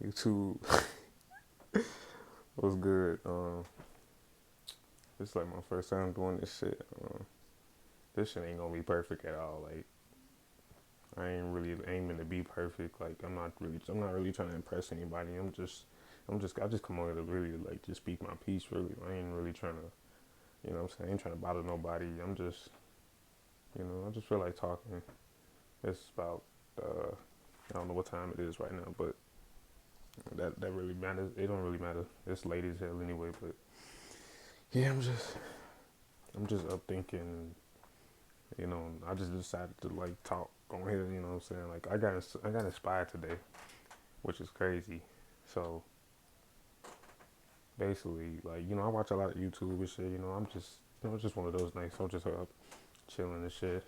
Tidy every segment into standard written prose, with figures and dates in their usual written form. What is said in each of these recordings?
YouTube was good. It's like my first time doing this shit. This shit ain't gonna be perfect at all. Like I ain't really aiming to be perfect. Like I'm not really trying to impress anybody. I just come on here to really like just speak my piece. Really, I ain't really trying to, you know what I'm saying? I ain't trying to bother nobody. I just feel like talking. It's about, I don't know what time it is right now, but that really matters. It don't really matter. It's late as hell anyway. But yeah, I'm just up thinking. I just decided to like talk on here. You know what I'm saying? Like I got inspired today, which is crazy. So basically, like I watch a lot of YouTube and shit. I'm just it's just one of those nights. I'm just up chilling and shit.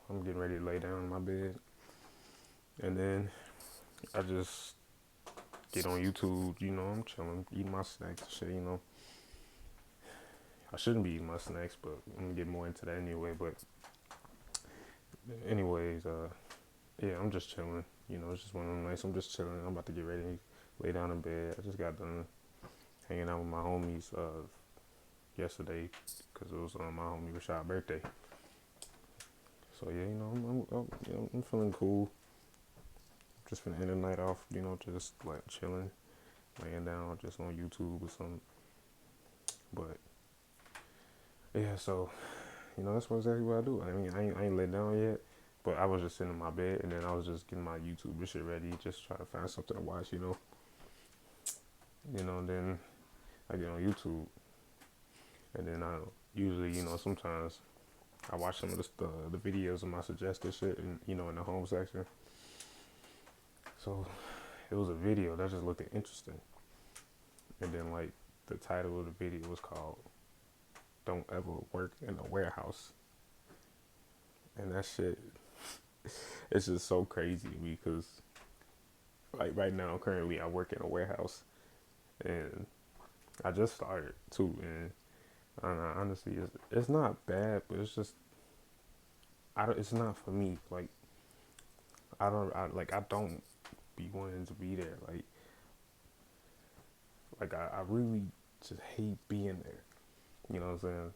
I'm getting ready to lay down in my bed, and then I just get on YouTube. I'm chilling, eating my snacks and shit. I shouldn't be eating my snacks, but I'm gonna get more into that anyway. But anyways, yeah, I'm just chilling. It's just one of them nights. I'm just chilling. I'm about to get ready to lay down in bed. I just got done hanging out with my homies yesterday because it was my homie Rashad's birthday. So yeah, I'm feeling cool. Just finna end the night off. Just like chilling, laying down, just on YouTube or something. But yeah, so that's exactly what I do. I mean, I ain't laid down yet, but I was just sitting in my bed and then I was just getting my YouTube and shit ready, just trying to find something to watch. And then I get on YouTube, and then I usually, sometimes I watch some of the videos of my suggested shit, and in the home section. So it was a video that just looked interesting, and then like the title of the video was called "Don't Ever Work in a Warehouse," and that shit, it's just so crazy to me because like right now, currently, I work in a warehouse, and I just started too, and I don't know, honestly, it's not bad, but it's just it's not for me. Like I don't be wanting to be there. I really just hate being there. You know what I'm saying?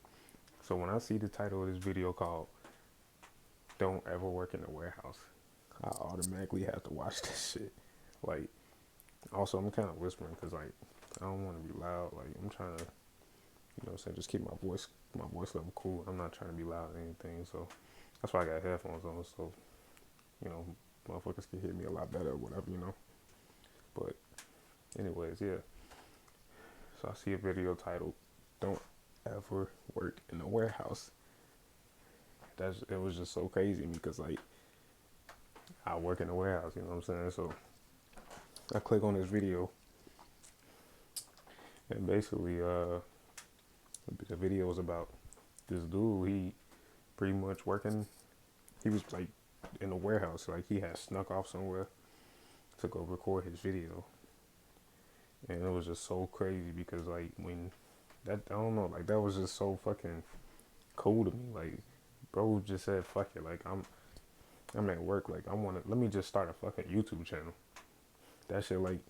So when I see the title of this video called "Don't Ever Work in a Warehouse," I automatically have to watch this shit. Like, also I'm kind of whispering because like I don't want to be loud. Like I'm trying to, just keep my voice level cool. I'm not trying to be loud or anything. So that's why I got headphones on. So you know, motherfuckers can hear me a lot better or whatever. But anyways, yeah. So I see a video titled "Don't Ever Work in a Warehouse." It was just so crazy to me because like I work in a warehouse, you know what I'm saying? So I click on this video, and basically the video was about this dude. He pretty much working. He was like in a warehouse, like he had snuck off somewhere to go record his video, and it was just so crazy because like when that I don't know, like that was just so fucking cool to me. Like bro just said fuck it, like I'm at work, like let me just start a fucking YouTube channel. That shit like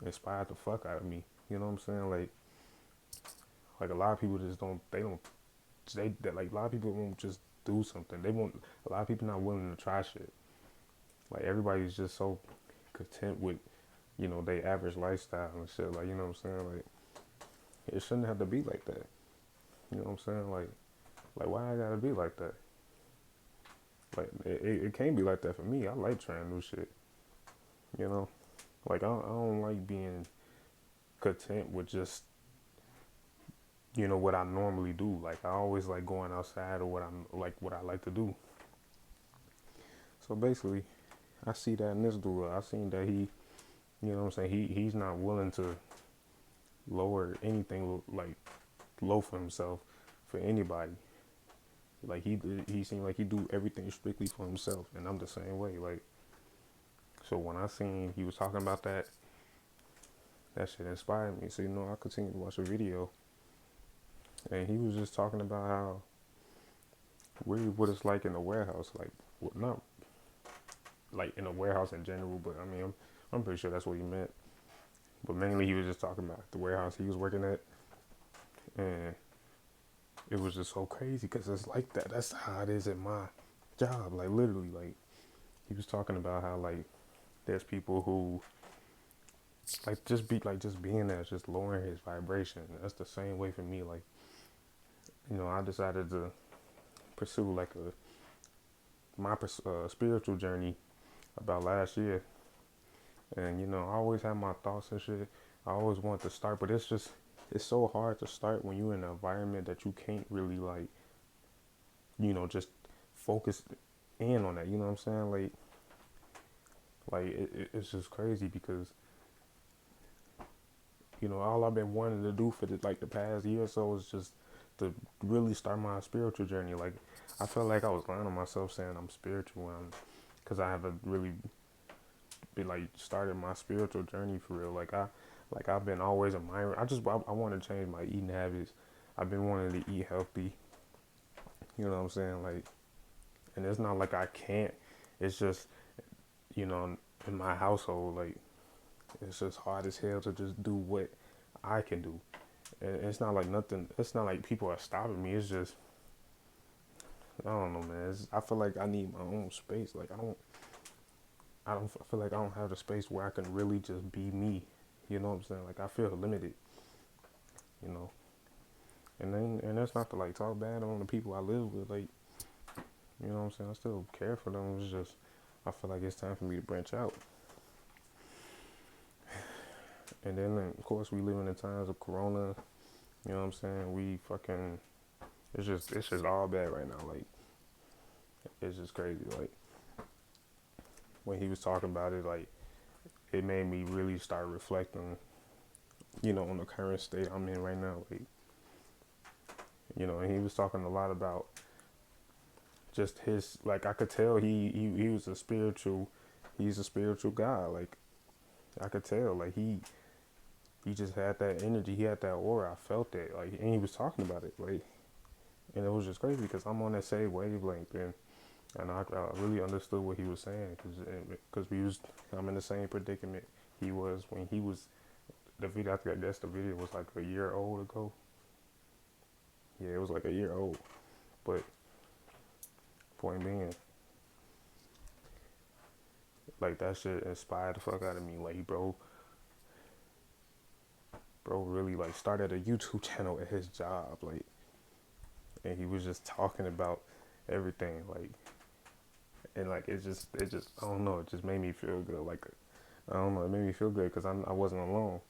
inspired the fuck out of me. You know what I'm saying? Like a lot of people just don't like a lot of people won't just do something. They won't A lot of people not willing to try shit. Like everybody's just so content with, they average lifestyle and shit. Like, you know what I'm saying? Like it shouldn't have to be like that. You know what I'm saying? Like why I gotta be like that? Like it can't be like that for me. I like trying new shit. You know? Like I don't like being content with just what I normally do. Like I always like going outside or what I like to do. So basically, I see that in this dude. I seen that you know what I'm saying. He's not willing to lower anything like low for himself for anybody. Like he seemed like he do everything strictly for himself, and I'm the same way. Like so when I seen he was talking about that shit inspired me. So I continued to watch a video, and he was just talking about how really what it's like in the warehouse. Like not like in a warehouse in general, but I mean, I'm pretty sure that's what he meant. But mainly, he was just talking about the warehouse he was working at, and it was just so crazy because it's like that. That's how it is at my job. Like literally, like he was talking about how like there's people who just being there, just lowering his vibration. That's the same way for me. Like I decided to pursue like my spiritual journey about last year, and I always had my thoughts and shit. I always wanted to start, but it's so hard to start when you're in an environment that you can't really like just focus in on that. You know what I'm saying? It's just crazy because all I've been wanting to do for the past year or so is just to really start my spiritual journey. Like I felt like I was lying to myself saying I'm spiritual, because I haven't really been like started my spiritual journey for real. I've been always admiring. I want to change my eating habits. I've been wanting to eat healthy. You know what I'm saying? Like, and it's not like I can't. It's just in my household, like it's just hard as hell to just do what I can do. And it's not like nothing. It's not like people are stopping me. It's just I don't know, man. I feel like I need my own space. Like I feel like I don't have the space where I can really just be me. You know what I'm saying? Like I feel limited. You know. And that's not to like talk bad on the people I live with. Like you know what I'm saying? I still care for them. It's just I feel like it's time for me to branch out. And then of course we live in the times of Corona. You know what I'm saying? We fucking it's just all bad right now. Like it's just crazy. Like when he was talking about it, like it made me really start reflecting, on the current state I'm in right now. Like, and he was talking a lot about just his like I could tell he was he's a spiritual guy. Like I could tell like he just had that energy, he had that aura. I felt it. Like and he was talking about it. Like and it was just crazy because I'm on that same wavelength and I really understood what he was saying because I'm in the same predicament he was when he was the video. I guess the video was like a year old ago. Yeah, it was like a year old. But point being, like that shit inspired the fuck out of me. Like bro really like started a YouTube channel at his job. Like, and he was just talking about everything. Like, and like it just I don't know. It just made me feel good. Like I don't know. It made me feel good because I wasn't alone.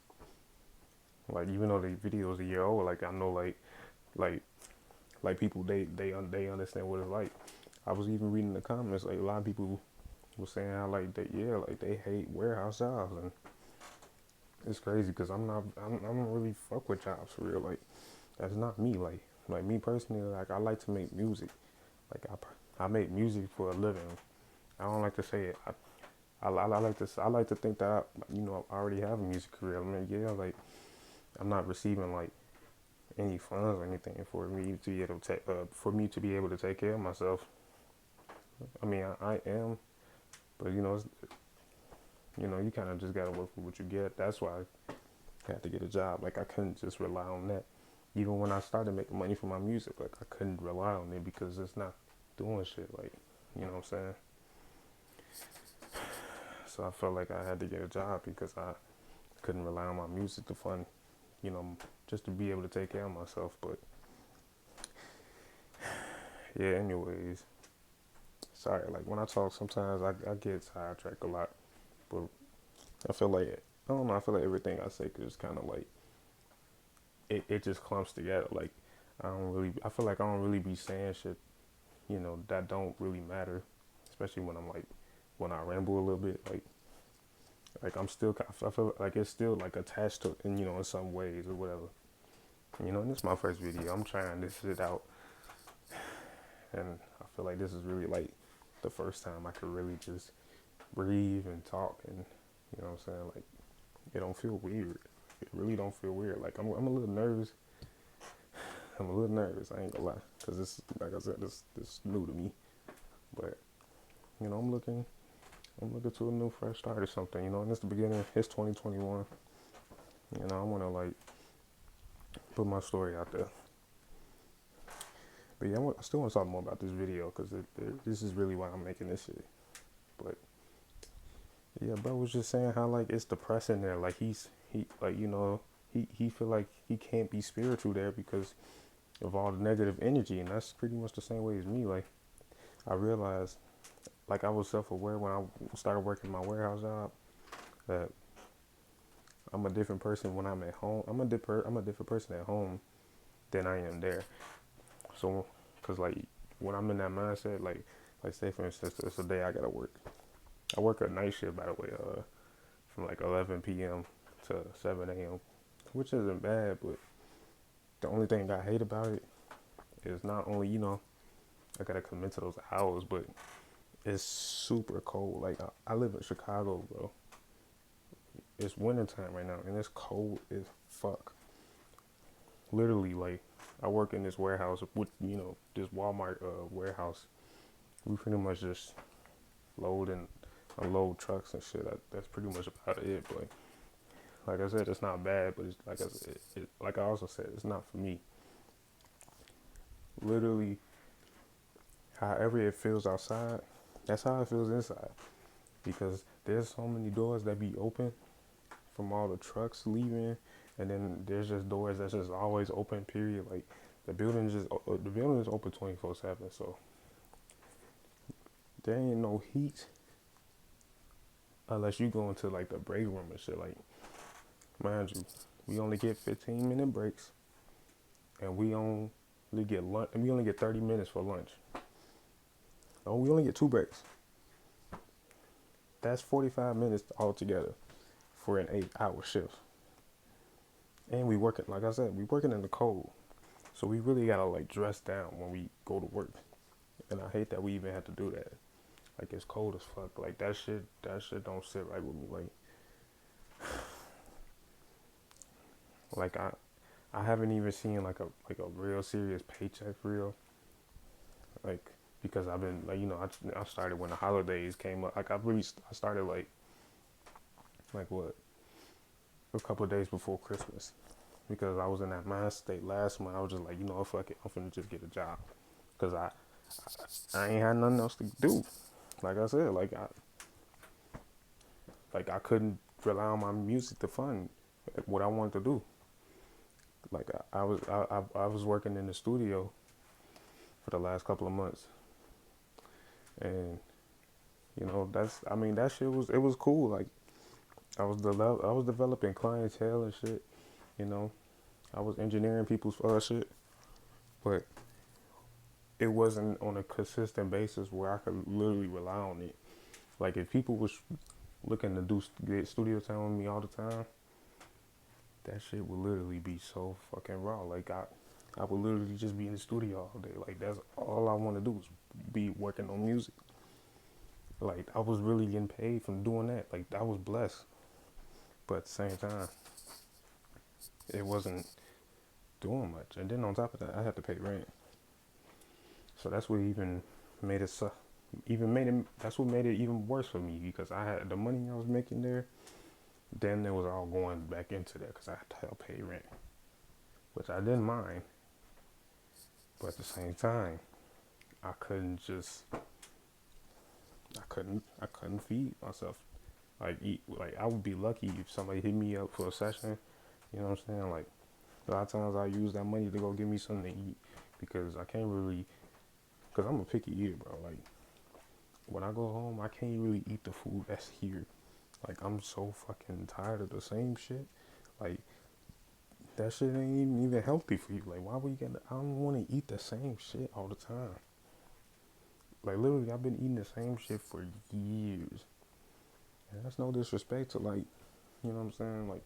Like even though the video is a year old, like I know like like people they understand what it's like. I was even reading the comments like a lot of people were saying how like like they hate warehouse jobs and it's crazy because I don't really fuck with jobs for real. Like that's not me. Like me personally, like I like to make music. Like I make music for a living. I don't like to say it. I like to think that I already have a music career. I mean yeah like I'm not receiving like any funds or anything for me to be able to take care of myself. I mean I am, but you kind of just gotta work for what you get. That's why I had to get a job. Like I couldn't just rely on that. Even when I started making money from my music, like I couldn't rely on it because it's not doing shit. Like you know what I'm saying? So I felt like I had to get a job because I couldn't rely on my music to fund, just to be able to take care of myself. But yeah, anyways, sorry. Like when I talk, sometimes I get sidetracked a lot, but I feel like I don't know. I feel like everything I say is kind of like it just clumps together. Like I feel like I don't really be saying shit, that don't really matter, especially when when I ramble a little bit. Like I feel like it's still like attached to, in some ways or whatever. And this is my first video. I'm trying this shit out, and I feel like this is really like the first time I could really just breathe and talk, and you know what I'm saying. Like it don't feel weird. It really don't feel weird. Like I'm a little nervous. I'm a little nervous. I ain't gonna lie, cause this, like I said, this new to me. But I'm looking I'm looking to a new fresh start or something, you know. And it's the beginning. It's 2021. You know, I want to like put my story out there. But yeah, I still want to talk more about this video because this is really why I'm making this shit. But yeah, bro was just saying how like it's depressing there. Like he like you know he feel like he can't be spiritual there because of all the negative energy, and that's pretty much the same way as me. Like I realized, like I was self aware when I started working my warehouse job that I'm a different person when I'm at home. I'm a different person at home than I am there. So, cause like when I'm in that mindset, like say for instance, it's a day I gotta work. I work a night shift by the way, from like 11 p.m. to 7 a.m., which isn't bad, but the only thing I hate about it is not only I gotta commit to those hours, but it's super cold. Like I live in Chicago, bro. It's wintertime right now, and it's cold as fuck. Literally, like I work in this warehouse with this Walmart warehouse. We pretty much just load and unload trucks and shit. That's pretty much about it. But like I said, it's not bad, but it's like I said, like I also said, it's not for me. Literally, however it feels outside, that's how it feels inside. Because there's so many doors that be open from all the trucks leaving, and then there's just doors that's just always open. Period. Like the building is open 24/7. So there ain't no heat unless you go into like the break room and shit. Like mind you, we only get 15-minute breaks, and we only get lunch, and we only get 30 minutes for lunch. Oh, we only get 2 breaks. That's 45 minutes altogether for an 8-hour shift. And we working, like I said, we working in the cold. So we really gotta like dress down when we go to work. And I hate that we even have to do that. Like it's cold as fuck. Like that shit don't sit right with me. Like I haven't even seen like a real serious paycheck for real. Like because I've been like I started when the holidays came up. Like I started like what, a couple of days before Christmas, because I was in that mind state last month. I was just like, fuck it, I'm finna just get a job, cause I ain't had nothing else to do. Like I said, I couldn't rely on my music to fund what I wanted to do. Like I was working in the studio for the last couple of months, and that's I mean that shit was it was cool. Like I was developing clientele and shit. You know, I was engineering people's shit, but it wasn't on a consistent basis where I could literally rely on it. Like if people was looking to get studio time with me all the time, that shit would literally be so fucking raw. Like I would literally just be in the studio all day. Like that's all I want to do is be working on music. Like I was really getting paid from doing that. Like I was blessed, but at the same time, it wasn't doing much. And then on top of that, I had to pay rent. So that's what even made it that's what made it even worse for me, because I had the money I was making there, then it was all going back into there because I had to help pay rent, which I didn't mind, but at the same time, I couldn't just I couldn't feed myself. Like eat, like I would be lucky if somebody hit me up for a session. You know what I'm saying? Like a lot of times I use that money to go get me something to eat, because I can't really, because I'm a picky eater, bro. Like when I go home, I can't really eat the food that's here. Like I'm so fucking tired of the same shit. Like that shit ain't even healthy for you. Like why would you get? I don't want to eat the same shit all the time. Like literally, I've been eating the same shit for years, and that's no disrespect to like, you know what I'm saying, like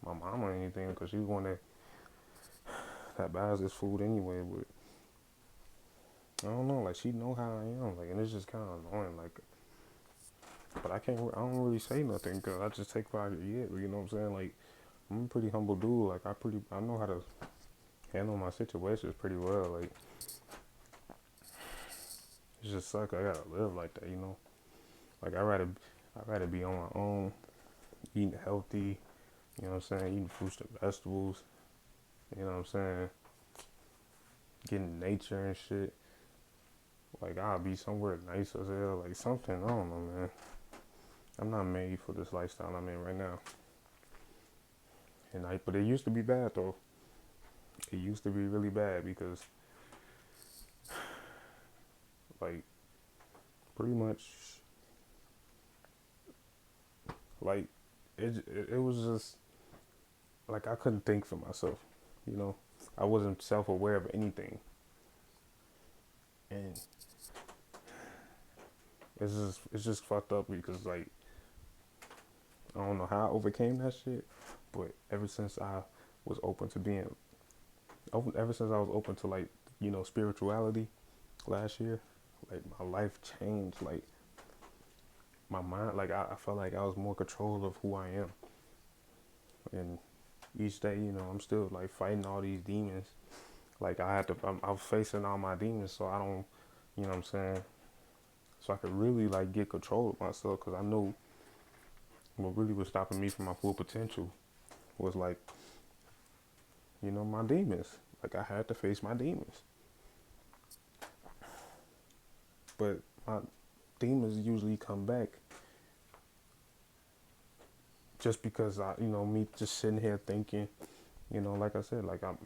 my mom or anything, because she's one that buys this food anyway. But I don't know, like she know how I am, like, and it's just kind of annoying, like. But I can't. I don't really say nothing because I just take what I get. You know what I'm saying? Like I'm a pretty humble dude. Like I know how to handle my situations pretty well. Like it just sucks. I gotta live like that. Like I'd rather be on my own, eating healthy. You know what I'm saying? Eating fruits and vegetables. You know what I'm saying? Getting nature and shit. Like I'll be somewhere nice as hell. Like something. I don't know, man. I'm not made for this lifestyle I'm in right now. But it used to be bad though. It used to be really bad because like pretty much like it was just like I couldn't think for myself. You know, I wasn't self aware of anything, and it's just fucked up because like I don't know how I overcame that shit, but ever since I was open to being ever since I was open to like spirituality last year, like my life changed. Like my mind, like I felt like I was more control of who I am, and each day, I'm still like fighting all these demons. Like I'm facing all my demons, so I don't, you know what I'm saying? So I could really like get control of myself because I knew what really was stopping me from my full potential was like, my demons. Like I had to face my demons, but my demons usually come back just because me just sitting here thinking, like I said, like I'm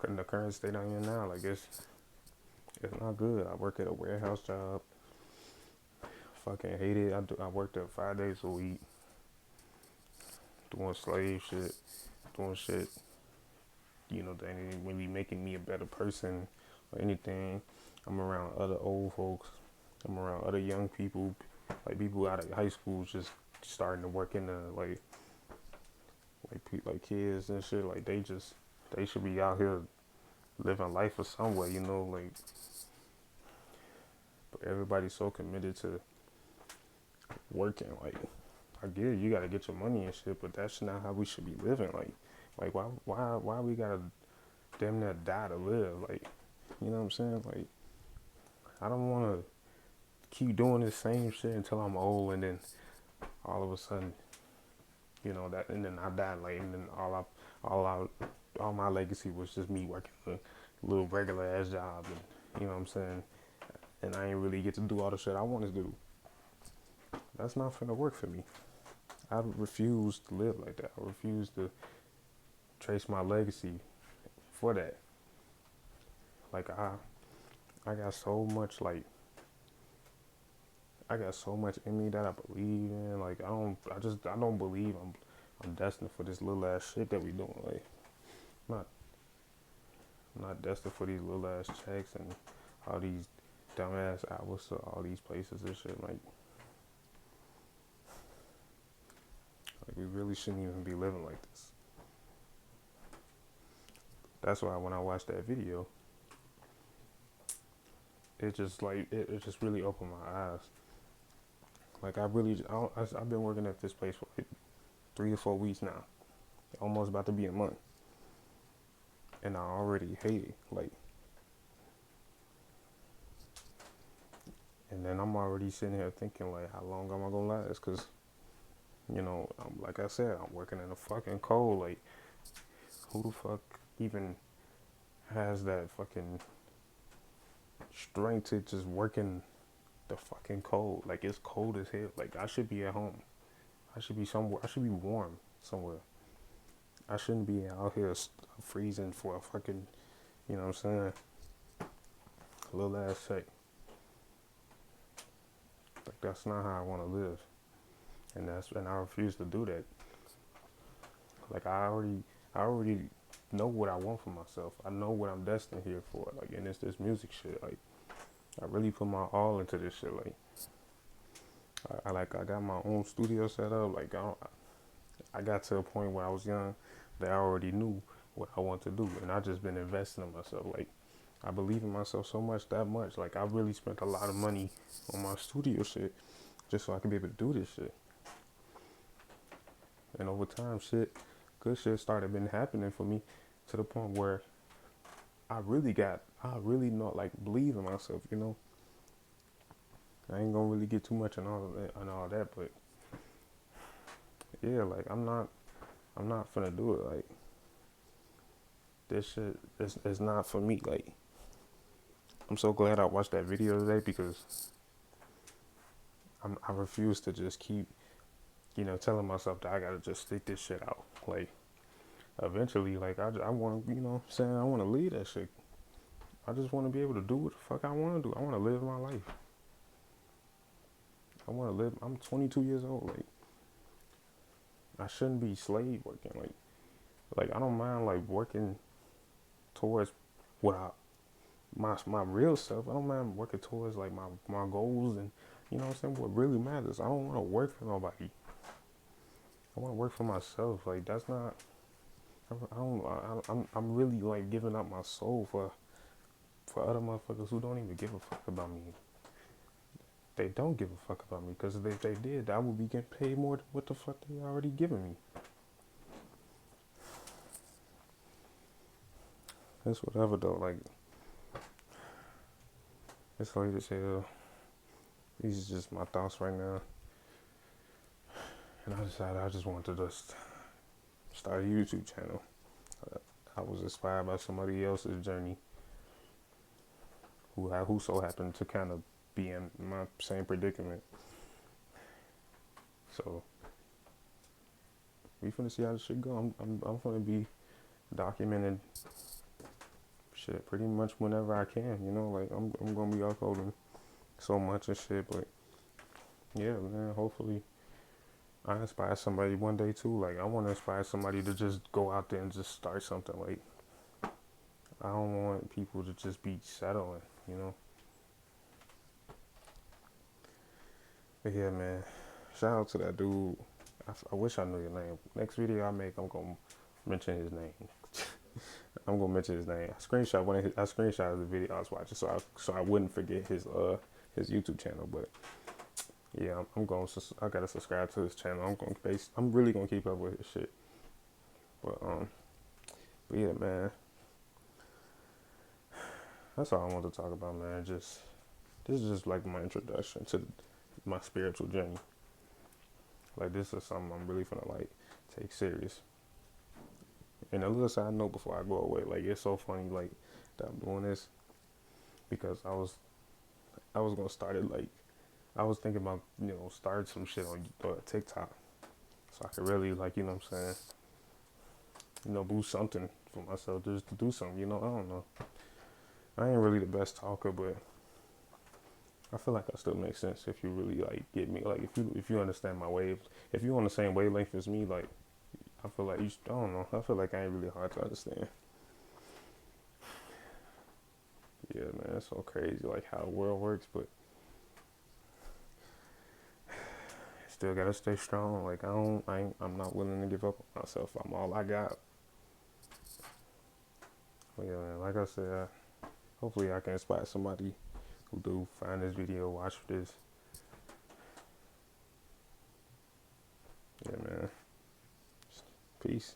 in the current state I'm in now, like it's not good. I work at a warehouse job. Fucking hate it. I worked there 5 days a week, doing slave shit, doing shit, that ain't really making me a better person or anything. I'm around other old folks. I'm around other young people, like people out of high school just starting to work in the like kids and shit. Like they should be out here living life or some way, like. But everybody's so committed to working. Like I get it, you gotta get your money and shit, but that's not how we should be living. Like why we gotta damn near die to live? Like, you know what I'm saying? Like I don't want to keep doing the same shit until I'm old, and then all of a sudden, that, and then I die late, and then all my legacy was just me working a little regular ass job, and you know what I'm saying? And I ain't really get to do all the shit I want to do. That's not gonna work for me. I refuse to live like that. I refuse to trace my legacy for that. Like I got so much I got so much in me that I believe in. Like I don't believe I'm destined for this little ass shit that we doing. Like I'm not I'm not destined for these little ass checks and all these dumbass hours to all these places and shit. Like we really shouldn't even be living like this. That's why when I watched that video, it just like it just really opened my eyes. Like I've been working at this place for like 3 or 4 weeks now, almost about to be a month, and I already hate it. Like, and then I'm already sitting here thinking like, how long am I gonna last? Cause like I said, I'm working in the fucking cold. Like, who the fuck even has that fucking strength to just work in the fucking cold? Like it's cold as hell. Like I should be at home. I should be somewhere. I should be warm somewhere. I shouldn't be out here freezing for a fucking, you know what I'm saying, a little ass sec. Like that's not how I want to live, and I refuse to do that. Like I already know what I want for myself. I know what I'm destined here for. Like, and it's this music shit. Like I really put my all into this shit. Like I got my own studio set up. Like I got to a point where I was young that I already knew what I want to do, and I just been investing in myself. Like I believe in myself so much that much. Like I really spent a lot of money on my studio shit just so I could be able to do this shit. And over time, good shit started been happening for me to the point where I really not like believe in myself. I ain't gonna really get too much on all that, but yeah, like I'm not finna do it. Like this shit is not for me. Like I'm so glad I watched that video today because I refuse to just keep, telling myself that I gotta just stick this shit out. Like eventually, like I want to, saying I want to leave that shit. I just want to be able to do what the fuck I want to do. I want to live my life. I want to live. I'm 22 years old. Like I shouldn't be slave working. Like I don't mind like working towards what my real self. I don't mind working towards like my goals and what I'm saying, what really matters. I don't want to work for nobody. I want to work for myself. Like that's not. I don't. I'm really like giving up my soul for other motherfuckers who don't even give a fuck about me. They don't give a fuck about me because if they did, I would be getting paid more than what the fuck they already giving me. It's whatever though. Like it's late as hell. These are just my thoughts right now. And I decided I just wanted to just start a YouTube channel. I was inspired by somebody else's journey who so happened to kind of be in my same predicament. So we finna see how this shit go. I'm gonna be documented shit pretty much whenever I can. Like I'm gonna be uploading so much and shit. But yeah, man. Hopefully I inspire somebody one day too. Like I want to inspire somebody to just go out there and just start something. Like I don't want people to just be settling. But yeah, man. Shout out to that dude. I wish I knew your name. Next video I make, I'm gonna mention his name. I'm gonna mention his name. I screenshotted the video I was watching, so I wouldn't forget his YouTube channel. But yeah, I gotta subscribe to his channel. I'm really gonna keep up with his shit. But yeah, man. That's all I want to talk about, man. This is just like my introduction to my spiritual journey. Like this is something I'm really gonna like take serious. And a little side note before I go away, like it's so funny like that I'm doing this because I was gonna start it like I was thinking about start some shit on TikTok so I could really like what I'm saying boost something for myself just to do something. I don't know. I ain't really the best talker, but I feel like I still make sense if you really like get me. Like if you understand my waves, if you on the same wavelength as me, like I feel like I don't know. I feel like I ain't really hard to understand. Yeah, man, it's so crazy like how the world works, but still gotta stay strong. Like I'm not willing to give up on myself. I'm all I got. But yeah, man, like I said, hopefully I can inspire somebody who do find this video, watch this. Yeah, man. Peace.